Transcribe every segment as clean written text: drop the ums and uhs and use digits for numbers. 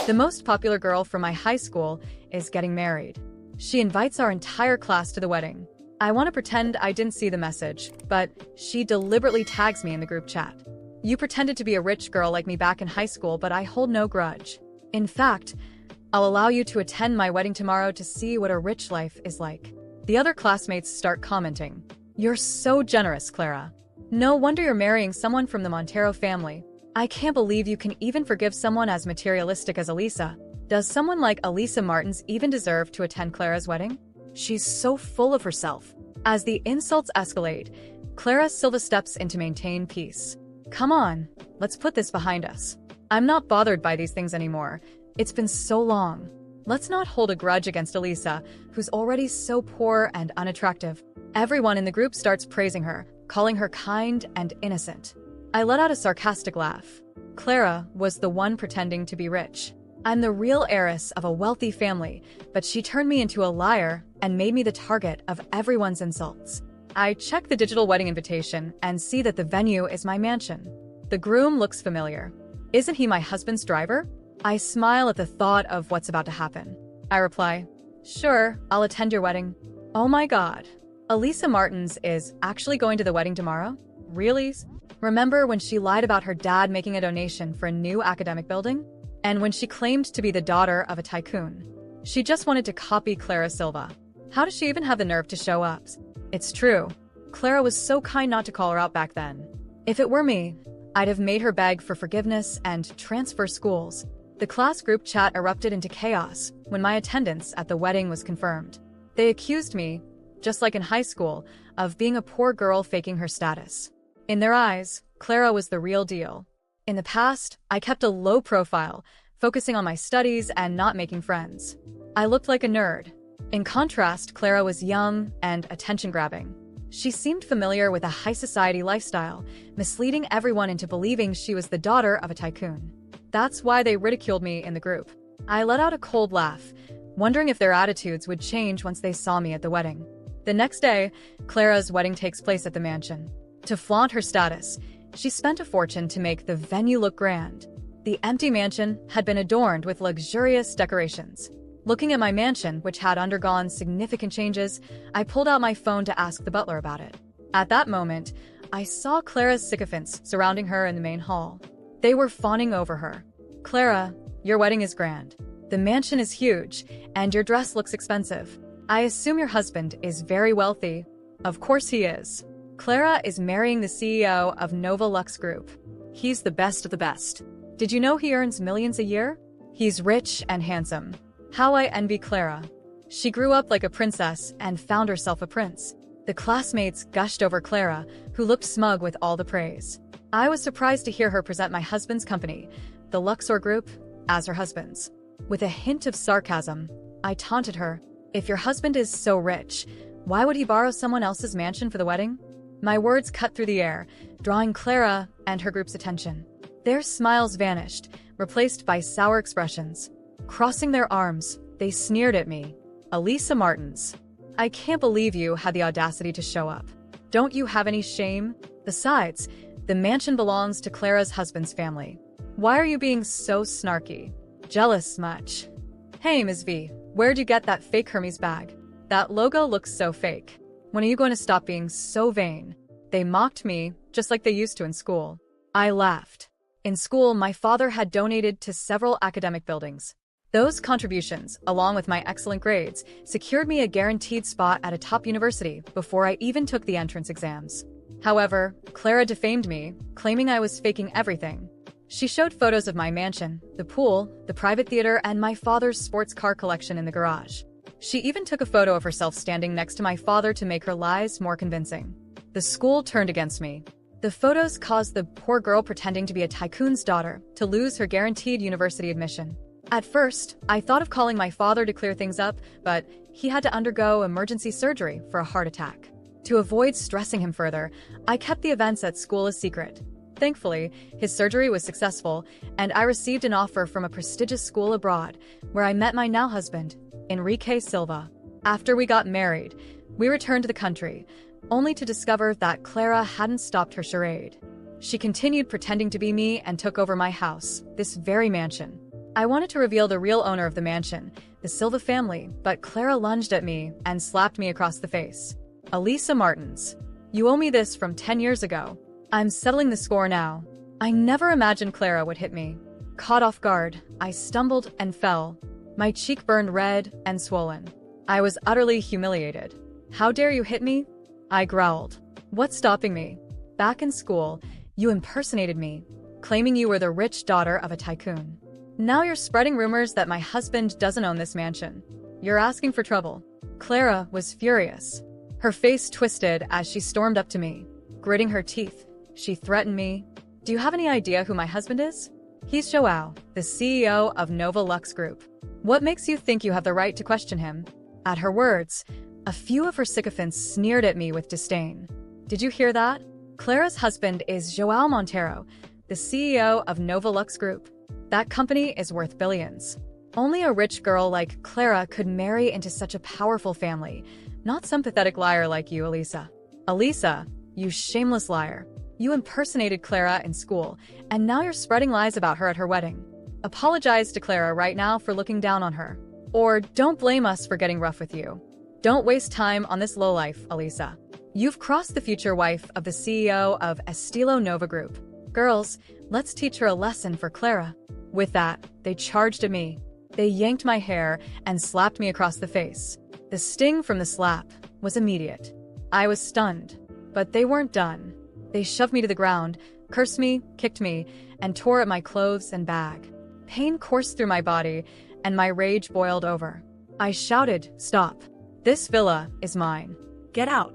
The most popular girl from my high school is getting married. She invites our entire class to the wedding. I want to pretend I didn't see the message, but she deliberately tags me in the group chat. You pretended to be a rich girl like me back in high school, but I hold no grudge. In fact, I'll allow you to attend my wedding tomorrow to see what a rich life is like. The other classmates start commenting. You're so generous, Clara. No wonder you're marrying someone from the Montero family. I can't believe you can even forgive someone as materialistic as Elisa. Does someone like Elisa Martins even deserve to attend Clara's wedding? She's so full of herself. As the insults escalate, Clara Silva steps in to maintain peace. Come on, let's put this behind us. I'm not bothered by these things anymore. It's been so long. Let's not hold a grudge against Elisa, who's already so poor and unattractive. Everyone in the group starts praising her, calling her kind and innocent. I let out a sarcastic laugh. Clara was the one pretending to be rich. I'm the real heiress of a wealthy family, but she turned me into a liar and made me the target of everyone's insults. I check the digital wedding invitation and see that the venue is my mansion. The groom looks familiar. Isn't he my husband's driver? I smile at the thought of what's about to happen. I reply, sure, I'll attend your wedding. Oh my God. Elisa Martins is actually going to the wedding tomorrow? Really? Remember when she lied about her dad making a donation for a new academic building? And when she claimed to be the daughter of a tycoon? She just wanted to copy Clara Silva. How does she even have the nerve to show up? It's true. Clara was so kind not to call her out back then. If it were me, I'd have made her beg for forgiveness and transfer schools. The class group chat erupted into chaos when my attendance at the wedding was confirmed. They accused me, just like in high school, of being a poor girl faking her status. In their eyes, Clara was the real deal. In the past, I kept a low profile, focusing on my studies and not making friends. I looked like a nerd. In contrast, Clara was young and attention-grabbing. She seemed familiar with a high society lifestyle, misleading everyone into believing she was the daughter of a tycoon. That's why they ridiculed me in the group. I let out a cold laugh, wondering if their attitudes would change once they saw me at the wedding. The next day, Clara's wedding takes place at the mansion. To flaunt her status, she spent a fortune to make the venue look grand. The empty mansion had been adorned with luxurious decorations. Looking at my mansion, which had undergone significant changes, I pulled out my phone to ask the butler about it. At that moment, I saw Clara's sycophants surrounding her in the main hall. They were fawning over her. Clara, your wedding is grand. The mansion is huge, and your dress looks expensive. I assume your husband is very wealthy. Of course he is. Clara is marrying the CEO of Nova Lux Group. He's the best of the best. Did you know he earns millions a year? He's rich and handsome. How I envy Clara. She grew up like a princess and found herself a prince. The classmates gushed over Clara, who looked smug with all the praise. I was surprised to hear her present my husband's company, the Luxor Group, as her husband's. With a hint of sarcasm, I taunted her. If your husband is so rich, why would he borrow someone else's mansion for the wedding? My words cut through the air, drawing Clara and her group's attention. Their smiles vanished, replaced by sour expressions. Crossing their arms, they sneered at me. Elisa Martins, I can't believe you had the audacity to show up. Don't you have any shame? Besides, the mansion belongs to Clara's husband's family. Why are you being so snarky? Jealous much? Hey, Ms. V, where'd you get that fake Hermes bag? That logo looks so fake. When are you going to stop being so vain? They mocked me, just like they used to in school. I laughed. In school, my father had donated to several academic buildings. Those contributions, along with my excellent grades, secured me a guaranteed spot at a top university before I even took the entrance exams. However, Clara defamed me, claiming I was faking everything. She showed photos of my mansion, the pool, the private theater, and my father's sports car collection in the garage. She even took a photo of herself standing next to my father to make her lies more convincing. The school turned against me. The photos caused the poor girl pretending to be a tycoon's daughter to lose her guaranteed university admission. At first, I thought of calling my father to clear things up, but he had to undergo emergency surgery for a heart attack. To avoid stressing him further, I kept the events at school a secret. Thankfully, his surgery was successful, and I received an offer from a prestigious school abroad, where I met my now husband, Enrique Silva. After we got married, we returned to the country, only to discover that Clara hadn't stopped her charade. She continued pretending to be me and took over my house, this very mansion. I wanted to reveal the real owner of the mansion, the Silva family, but Clara lunged at me and slapped me across the face. Elisa Martins. You owe me this from 10 years ago. I'm settling the score now. I never imagined Clara would hit me. Caught off guard, I stumbled and fell. My cheek burned red and swollen. I was utterly humiliated. How dare you hit me? I growled. What's stopping me? Back in school, you impersonated me, claiming you were the rich daughter of a tycoon. Now you're spreading rumors that my husband doesn't own this mansion. You're asking for trouble. Clara was furious. Her face twisted as she stormed up to me. Gritting her teeth, she threatened me. Do you have any idea who my husband is? He's Joao, the CEO of Nova Lux Group. What makes you think you have the right to question him? At her words, a few of her sycophants sneered at me with disdain. Did you hear that? Clara's husband is Joao Montero, the CEO of Nova Lux Group. That company is worth billions. Only a rich girl like Clara could marry into such a powerful family, not some pathetic liar like you, Elisa. Elisa, you shameless liar. You impersonated Clara in school, and now you're spreading lies about her at her wedding. Apologize to Clara right now for looking down on her. Or don't blame us for getting rough with you. Don't waste time on this lowlife, Elisa. You've crossed the future wife of the CEO of Estilo Nova Group. Girls, let's teach her a lesson for Clara. With that, they charged at me. They yanked my hair and slapped me across the face. The sting from the slap was immediate. I was stunned, but they weren't done. They shoved me to the ground, cursed me, kicked me, and tore at my clothes and bag. Pain coursed through my body, and my rage boiled over. I shouted, "Stop. This villa is mine. Get out."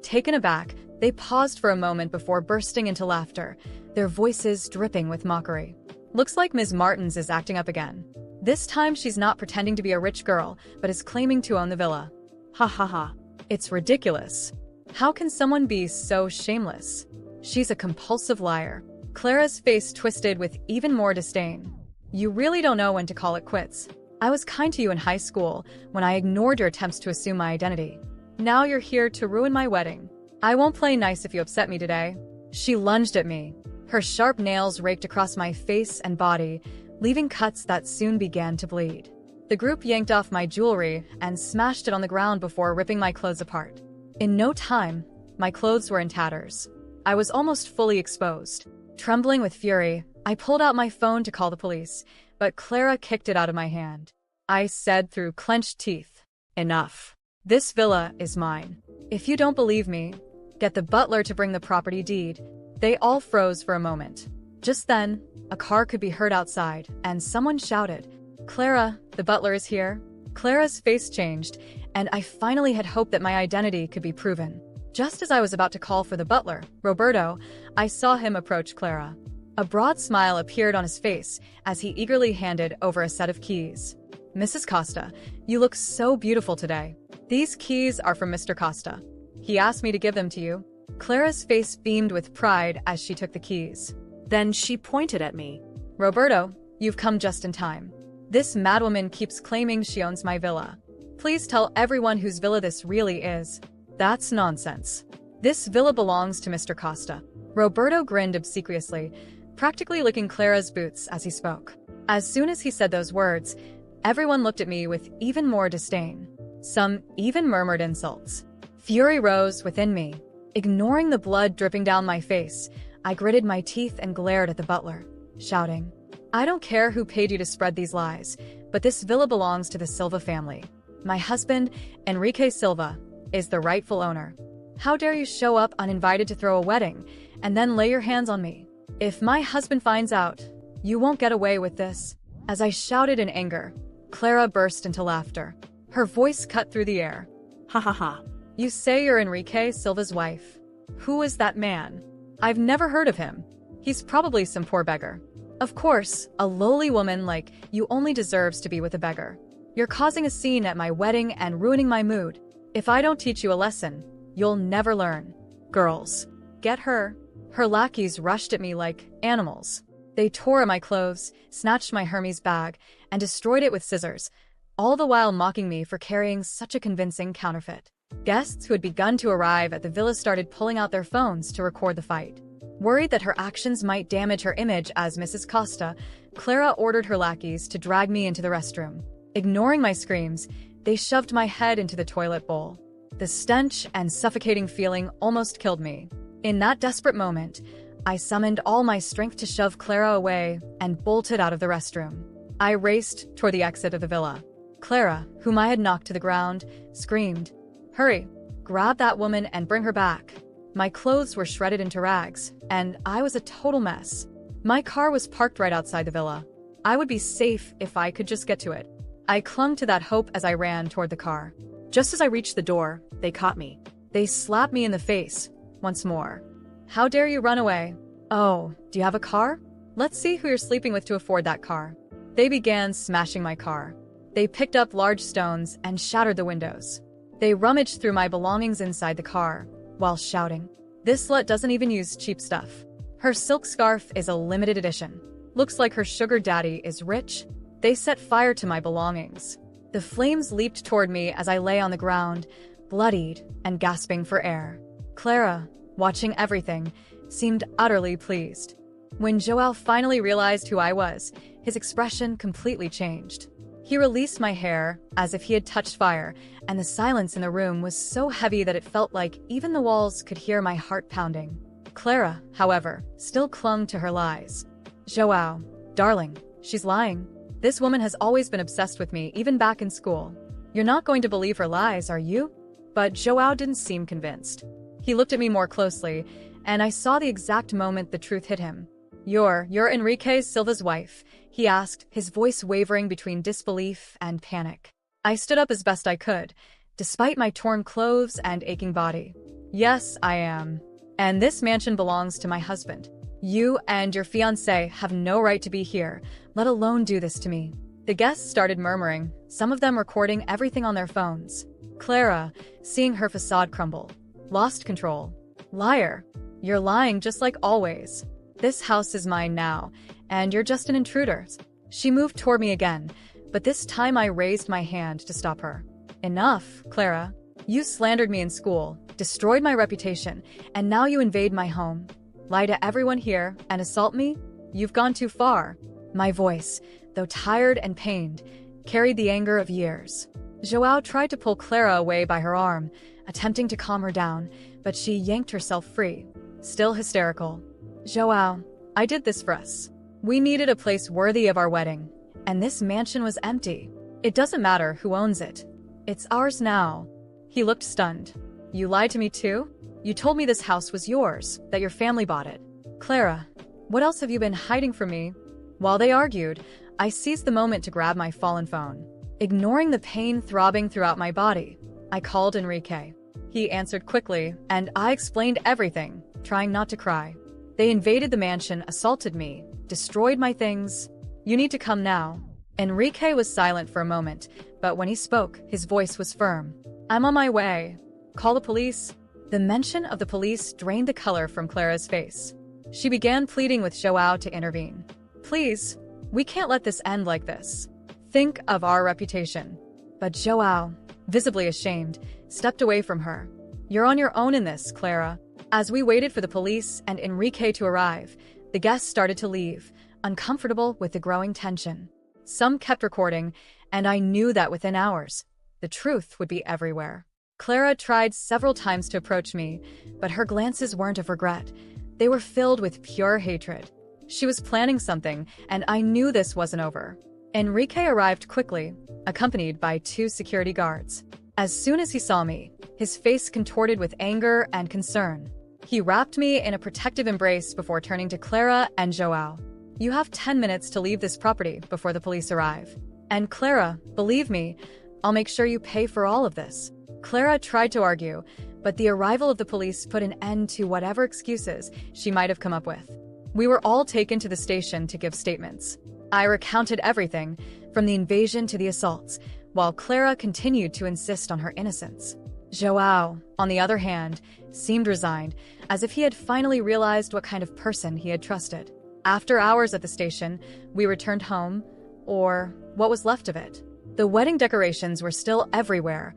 Taken aback, they paused for a moment before bursting into laughter, their voices dripping with mockery. Looks like Ms. Martins is acting up again. This time she's not pretending to be a rich girl, but is claiming to own the villa. Ha ha ha. It's ridiculous. How can someone be so shameless? She's a compulsive liar. Clara's face twisted with even more disdain. You really don't know when to call it quits. I was kind to you in high school when I ignored your attempts to assume my identity. Now you're here to ruin my wedding. I won't play nice if you upset me today. She lunged at me. Her sharp nails raked across my face and body, leaving cuts that soon began to bleed. The group yanked off my jewelry and smashed it on the ground before ripping my clothes apart. In no time, my clothes were in tatters. I was almost fully exposed. Trembling with fury, I pulled out my phone to call the police, but Clara kicked it out of my hand. I said through clenched teeth, "Enough. This villa is mine. If you don't believe me, get the butler to bring the property deed." They all froze for a moment. Just then, a car could be heard outside, and someone shouted, "Clara, the butler is here." Clara's face changed, and I finally had hoped that my identity could be proven. Just as I was about to call for the butler, Roberto, I saw him approach Clara. A broad smile appeared on his face as he eagerly handed over a set of keys. "Mrs. Costa, you look so beautiful today. These keys are from Mr. Costa. He asked me to give them to you." Clara's face beamed with pride as she took the keys. Then she pointed at me. "Roberto, you've come just in time. This madwoman keeps claiming she owns my villa. Please tell everyone whose villa this really is." "That's nonsense. This villa belongs to Mr. Costa." Roberto grinned obsequiously, practically licking Clara's boots as he spoke. As soon as he said those words, everyone looked at me with even more disdain. Some even murmured insults. Fury rose within me. Ignoring the blood dripping down my face, I gritted my teeth and glared at the butler, shouting, "I don't care who paid you to spread these lies, but this villa belongs to the Silva family. My husband, Enrique Silva, is the rightful owner. How dare you show up uninvited to throw a wedding and then lay your hands on me? If my husband finds out, you won't get away with this." As I shouted in anger, Clara burst into laughter. Her voice cut through the air. "Ha ha ha. You say you're Enrique Silva's wife. Who is that man? I've never heard of him. He's probably some poor beggar. Of course, a lowly woman like you only deserves to be with a beggar. You're causing a scene at my wedding and ruining my mood. If I don't teach you a lesson, you'll never learn. Girls, get her." Her lackeys rushed at me like animals. They tore at my clothes, snatched my Hermes bag, and destroyed it with scissors, all the while mocking me for carrying such a convincing counterfeit. Guests who had begun to arrive at the villa started pulling out their phones to record the fight. Worried that her actions might damage her image as Mrs. Costa, Clara ordered her lackeys to drag me into the restroom. Ignoring my screams, they shoved my head into the toilet bowl. The stench and suffocating feeling almost killed me. In that desperate moment, I summoned all my strength to shove Clara away and bolted out of the restroom. I raced toward the exit of the villa. Clara, whom I had knocked to the ground, screamed, "Hurry! Grab that woman and bring her back." My clothes were shredded into rags, and I was a total mess. My car was parked right outside the villa. I would be safe if I could just get to it. I clung to that hope as I ran toward the car. Just as I reached the door, they caught me. They slapped me in the face, once more. "How dare you run away? Oh, do you have a car? Let's see who you're sleeping with to afford that car." They began smashing my car. They picked up large stones and shattered the windows. They rummaged through my belongings inside the car, while shouting, "This slut doesn't even use cheap stuff. Her silk scarf is a limited edition. Looks like her sugar daddy is rich." They set fire to my belongings. The flames leaped toward me as I lay on the ground, bloodied and gasping for air. Clara, watching everything, seemed utterly pleased. When Joao finally realized who I was, his expression completely changed. He released my hair as if he had touched fire, and the silence in the room was so heavy that it felt like even the walls could hear my heart pounding. Clara, however, still clung to her lies. "Joao, darling, she's lying. This woman has always been obsessed with me, even back in school. You're not going to believe her lies, are you?" But Joao didn't seem convinced. He looked at me more closely, and I saw the exact moment the truth hit him. You're Enrique Silva's wife?" he asked, his voice wavering between disbelief and panic. I stood up as best I could, despite my torn clothes and aching body. "Yes, I am. And this mansion belongs to my husband. You and your fiancé have no right to be here, let alone do this to me." The guests started murmuring, some of them recording everything on their phones. Clara, seeing her facade crumble, lost control. "Liar. You're lying just like always. This house is mine now, and you're just an intruder." She moved toward me again, but this time I raised my hand to stop her. "Enough, Clara. You slandered me in school, destroyed my reputation, and now you invade my home. Lie to everyone here and assault me? You've gone too far." My voice, though tired and pained, carried the anger of years. Joao tried to pull Clara away by her arm, attempting to calm her down, but she yanked herself free, still hysterical. "Joao, I did this for us. We needed a place worthy of our wedding, and this mansion was empty. It doesn't matter who owns it. It's ours now." He looked stunned. "You lied to me too? You told me this house was yours, that your family bought it. Clara, what else have you been hiding from me?" While they argued, I seized the moment to grab my fallen phone. Ignoring the pain throbbing throughout my body, I called Enrique. He answered quickly, and I explained everything, trying not to cry. "They invaded the mansion, assaulted me, destroyed my things. You need to come now." Enrique was silent for a moment, but when he spoke, his voice was firm. "I'm on my way. Call the police." The mention of the police drained the color from Clara's face. She began pleading with Joao to intervene. "Please, we can't let this end like this. Think of our reputation." But Joao, visibly ashamed, stepped away from her. "You're on your own in this, Clara." As we waited for the police and Enrique to arrive, the guests started to leave, uncomfortable with the growing tension. Some kept recording, and I knew that within hours, the truth would be everywhere. Clara tried several times to approach me, but her glances weren't of regret. They were filled with pure hatred. She was planning something, and I knew this wasn't over. Enrique arrived quickly, accompanied by 2 security guards. As soon as he saw me, his face contorted with anger and concern. He wrapped me in a protective embrace before turning to Clara and Joao. "You have 10 minutes to leave this property before the police arrive. And Clara, believe me, I'll make sure you pay for all of this." Clara tried to argue, but the arrival of the police put an end to whatever excuses she might have come up with. We were all taken to the station to give statements. I recounted everything, from the invasion to the assaults, while Clara continued to insist on her innocence. Joao, on the other hand, seemed resigned, as if he had finally realized what kind of person he had trusted. After hours at the station, we returned home, or what was left of it. The wedding decorations were still everywhere,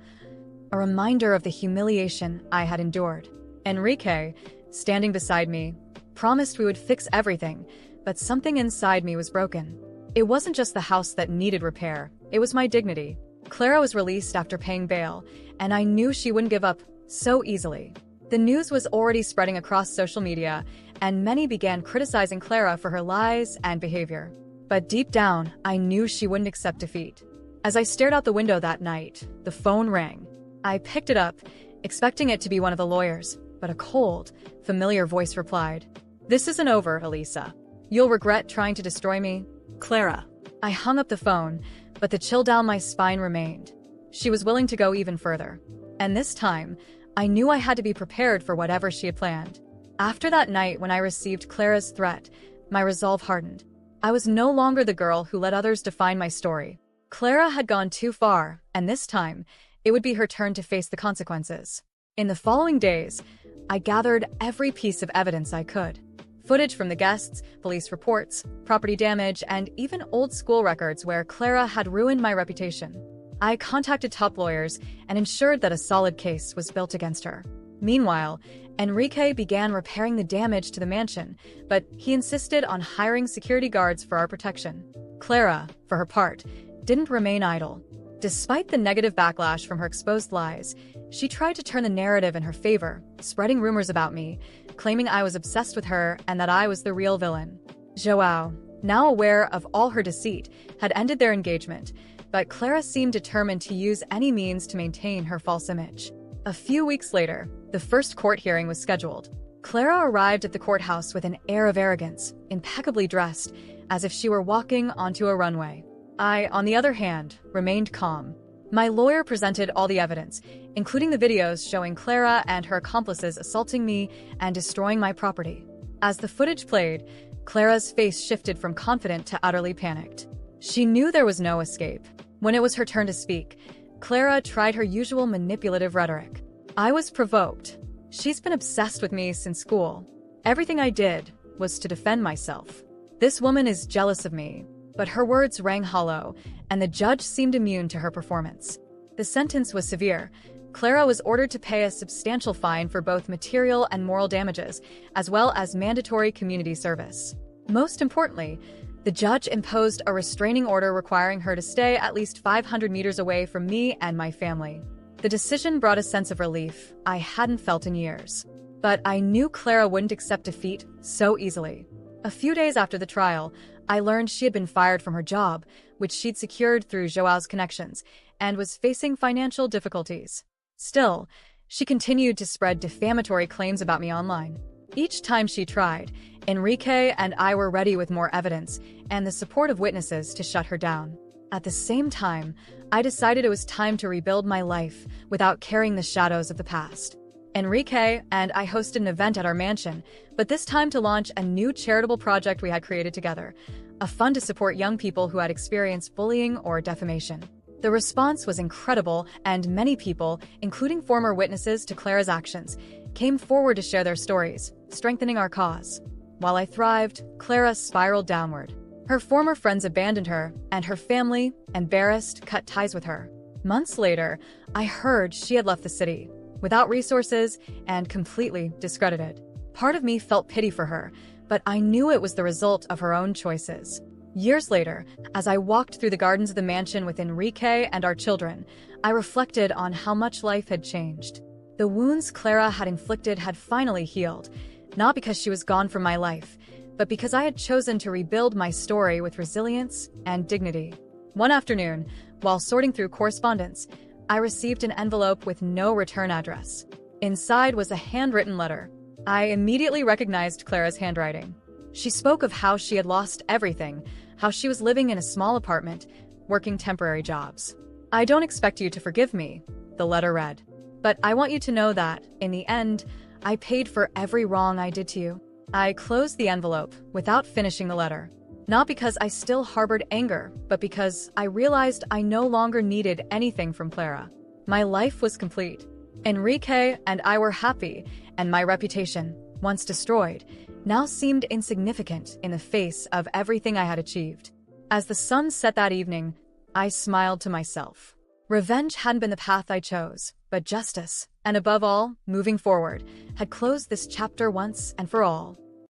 a reminder of the humiliation I had endured. Enrique, standing beside me, promised we would fix everything, but something inside me was broken. It wasn't just the house that needed repair, it was my dignity. Clara was released after paying bail, and I knew she wouldn't give up so easily. The news was already spreading across social media, and many began criticizing Clara for her lies and behavior. But deep down, I knew she wouldn't accept defeat. As I stared out the window that night, the phone rang. I picked it up, expecting it to be one of the lawyers, but a cold, familiar voice replied, "This isn't over, Elisa. You'll regret trying to destroy me, Clara." I hung up the phone, but the chill down my spine remained. She was willing to go even further. And this time, I knew I had to be prepared for whatever she had planned. After that night when I received Clara's threat, my resolve hardened. I was no longer the girl who let others define my story. Clara had gone too far, and this time, it would be her turn to face the consequences. In the following days, I gathered every piece of evidence I could. Footage from the guests, police reports, property damage, and even old school records where Clara had ruined my reputation. I contacted top lawyers and ensured that a solid case was built against her. Meanwhile, Enrique began repairing the damage to the mansion, but he insisted on hiring security guards for our protection. Clara, for her part, didn't remain idle. Despite the negative backlash from her exposed lies, she tried to turn the narrative in her favor, spreading rumors about me, claiming I was obsessed with her and that I was the real villain. Joao, now aware of all her deceit, had ended their engagement, but Clara seemed determined to use any means to maintain her false image. A few weeks later, the first court hearing was scheduled. Clara arrived at the courthouse with an air of arrogance, impeccably dressed, as if she were walking onto a runway. I, on the other hand, remained calm. My lawyer presented all the evidence, including the videos showing Clara and her accomplices assaulting me and destroying my property. As the footage played, Clara's face shifted from confident to utterly panicked. She knew there was no escape. When it was her turn to speak, Clara tried her usual manipulative rhetoric. I was provoked. She's been obsessed with me since school. Everything I did was to defend myself. This woman is jealous of me. But her words rang hollow, and the judge seemed immune to her performance. The sentence was severe. Clara was ordered to pay a substantial fine for both material and moral damages, as well as mandatory community service. Most importantly, the judge imposed a restraining order requiring her to stay at least 500 meters away from me and my family. The decision brought a sense of relief I hadn't felt in years. But I knew Clara wouldn't accept defeat so easily. A few days after the trial, I learned she had been fired from her job, which she'd secured through Joao's connections, and was facing financial difficulties. Still, she continued to spread defamatory claims about me online. Each time she tried, Enrique and I were ready with more evidence and the support of witnesses to shut her down. At the same time, I decided it was time to rebuild my life without carrying the shadows of the past. Enrique and I hosted an event at our mansion, but this time to launch a new charitable project we had created together, a fund to support young people who had experienced bullying or defamation. The response was incredible, and many people, including former witnesses to Clara's actions, came forward to share their stories, strengthening our cause. While I thrived, Clara spiraled downward. Her former friends abandoned her, and her family, embarrassed, cut ties with her. Months later, I heard she had left the city, without resources and completely discredited. Part of me felt pity for her, but I knew it was the result of her own choices. Years later, as I walked through the gardens of the mansion with Enrique and our children, I reflected on how much life had changed. The wounds Clara had inflicted had finally healed, not because she was gone from my life, but because I had chosen to rebuild my story with resilience and dignity. One afternoon, while sorting through correspondence, I received an envelope with no return address. Inside was a handwritten letter. I immediately recognized Clara's handwriting. She spoke of how she had lost everything, how she was living in a small apartment, working temporary jobs. "I don't expect you to forgive me," the letter read. "But I want you to know that, in the end, I paid for every wrong I did to you." I closed the envelope without finishing the letter. Not because I still harbored anger, but because I realized I no longer needed anything from Clara. My life was complete. Enrique and I were happy, and my reputation, once destroyed, now seemed insignificant in the face of everything I had achieved. As the sun set that evening, I smiled to myself. Revenge hadn't been the path I chose, but justice, and above all, moving forward, had closed this chapter once and for all.